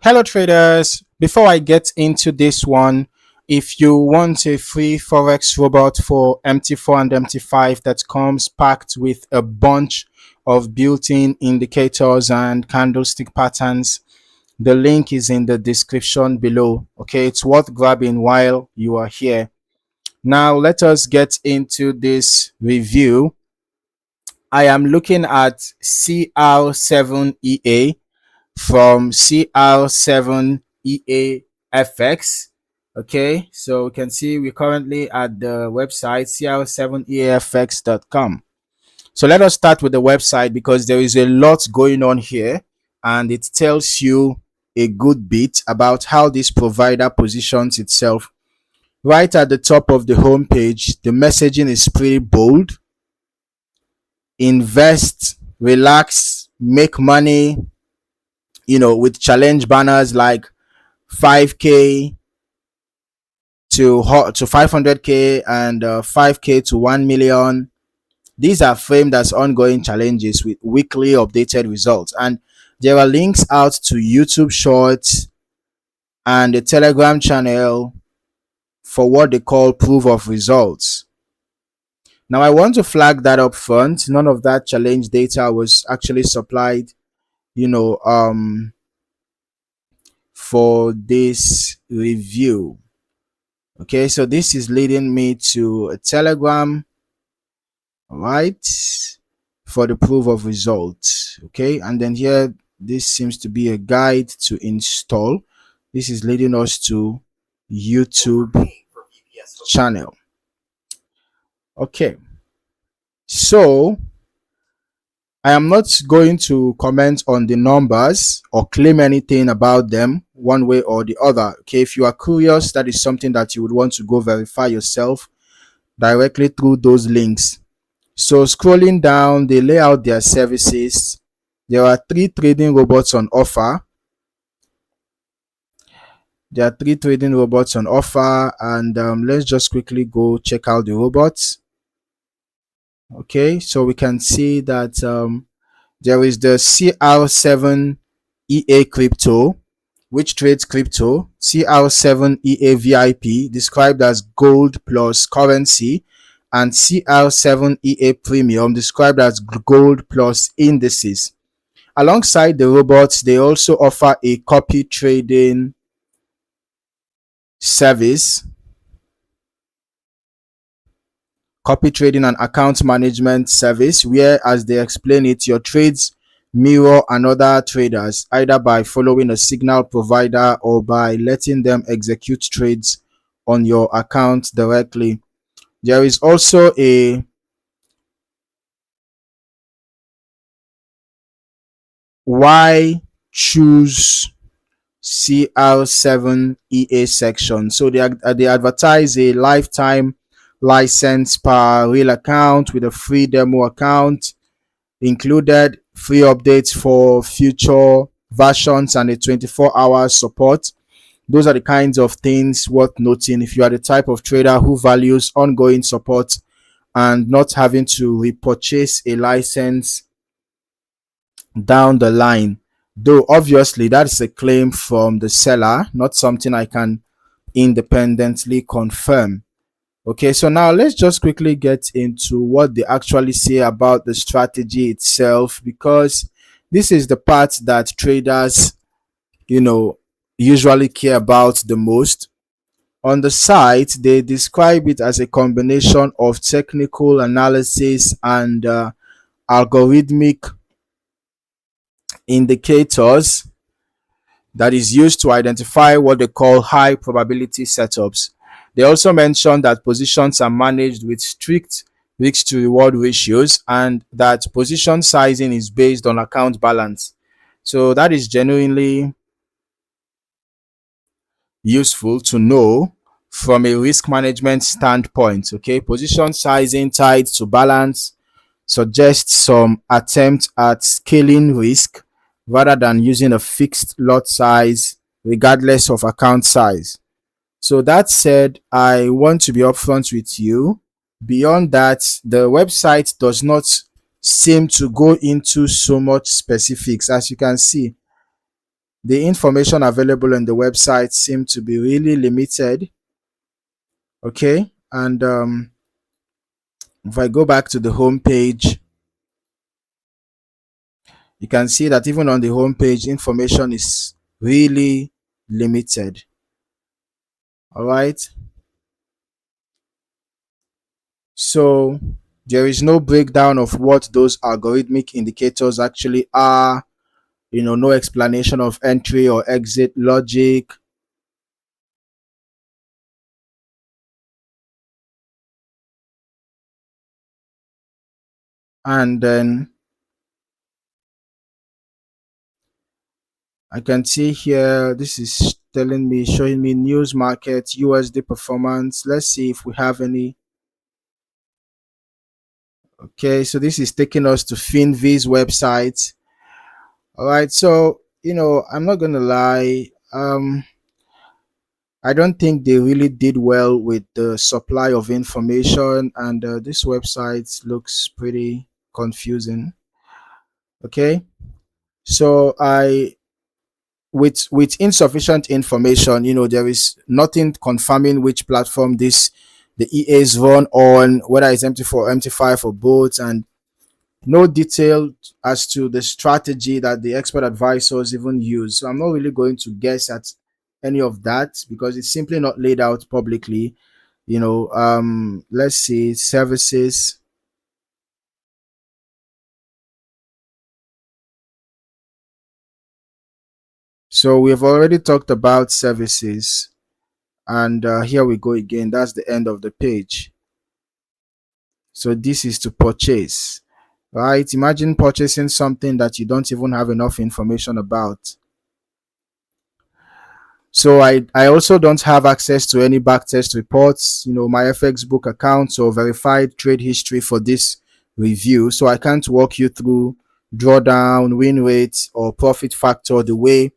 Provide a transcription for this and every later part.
Hello, traders. Before I get into this one, if you want a free Forex robot for MT4 and MT5 that comes packed with a bunch of built in indicators and candlestick patterns, the link is in the description below. Okay, it's worth grabbing while you are here. Now, let us get into this review. I am looking at CR7EA from CR7EAFX. Okay, so we can see we're currently at the website CR7EAFX.com. So let us start with the website because there is a lot going on here and it tells you a good bit about how this provider positions itself. Right at the top of the home page, the messaging is pretty bold. Invest, relax, make money, with challenge banners like 5k to 500k and 5k to 1 million. These are framed as ongoing challenges with weekly updated results, and there are links out to YouTube shorts and a Telegram channel for what they call proof of results. Now I want to flag that up front. None of that challenge data was actually supplied for this review. Okay, so this is leading me to a Telegram, right, for the proof of results. Okay, and then here this seems to be a guide to install. This is leading us to YouTube channel. Okay, so I am not going to comment on the numbers or claim anything about them one way or the other. Okay, if you are curious, that is something that you would want to go verify yourself directly through those links. So scrolling down, they lay out their services. There are 3 trading robots on offer. And let's just quickly go check out the robots. Okay, so we can see that there is the CR7 EA crypto, which trades crypto. CR7 EA VIP, described as gold plus currency, and CR7 EA premium, described as gold plus indices. Alongside the robots, they also offer a copy trading service, copy trading and account management service, where, as they explain it, your trades mirror another traders either by following a signal provider or by letting them execute trades on your account directly. There is also a why choose CR7 EA section. So they advertise a lifetime license per real account with a free demo account included, free updates for future versions, and a 24-hour support. Those are the kinds of things worth noting if you are the type of trader who values ongoing support and not having to repurchase a license down the line. Though obviously that's a claim from the seller, not something I can independently confirm. Okay, so now let's just quickly get into what they actually say about the strategy itself, because this is the part that traders usually care about the most. On the site, they describe it as a combination of technical analysis and algorithmic indicators that is used to identify what they call high probability setups. They also mention that positions are managed with strict risk to reward ratios and that position sizing is based on account balance. So that is genuinely useful to know from a risk management standpoint. Okay, position sizing tied to balance suggests some attempt at scaling risk rather than using a fixed lot size regardless of account size. So that said, I want to be upfront with you. Beyond that, the website does not seem to go into so much specifics. As you can see, the information available on the website seem to be really limited. Okay, and if I go back to the home page, you can see that even on the home page, information is really limited. All right, so there is no breakdown of what those algorithmic indicators actually are. No explanation of entry or exit logic. And then I can see here, this is showing me news market, USD performance. Let's see if we have any. Okay, so this is taking us to FinV's website. All right, so I'm not gonna lie. I don't think they really did well with the supply of information, and this website looks pretty confusing. Okay, so I with insufficient information, there is nothing confirming which platform the EAs run on, whether it's MT4 or MT5 or both, and no detail as to the strategy that the expert advisors even use. So I'm not really going to guess at any of that because it's simply not laid out publicly. Let's see, services. So we've already talked about services, and here we go again. That's the end of the page. So this is to purchase, right? Imagine purchasing something that you don't even have enough information about. So I also don't have access to any backtest reports, my FX book accounts or verified trade history for this review. So I can't walk you through drawdown, win rate, or profit factor the way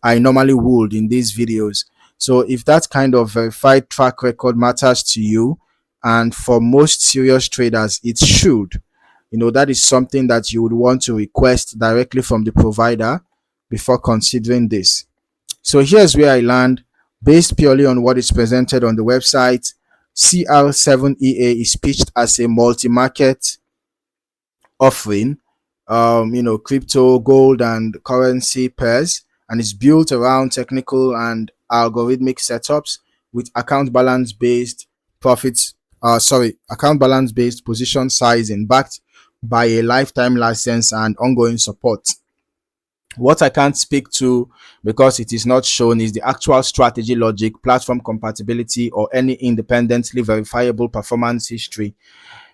I normally would in these videos. So if that kind of verified track record matters to you, and for most serious traders, it should, that is something that you would want to request directly from the provider before considering this. So here's where I land. Based purely on what is presented on the website, CR7 EA is pitched as a multi-market offering, crypto, gold, and currency pairs, and it's built around technical and algorithmic setups with account balance based position sizing backed by a lifetime license and ongoing support. What I can't speak to because it is not shown is the actual strategy logic, platform compatibility, or any independently verifiable performance history.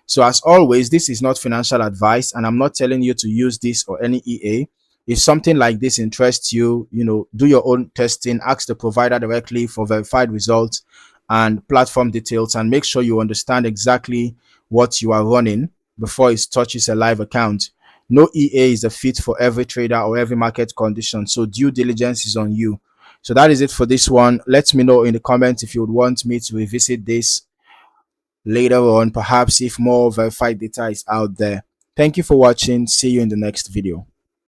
So as always, this is not financial advice, and I'm not telling you to use this or any EA. If something like this interests you, do your own testing, ask the provider directly for verified results and platform details, and make sure you understand exactly what you are running before it touches a live account. No EA is a fit for every trader or every market condition, so due diligence is on you. So that is it for this one. Let me know in the comments if you would want me to revisit this later on, perhaps if more verified data is out there. Thank you for watching. See you in the next video.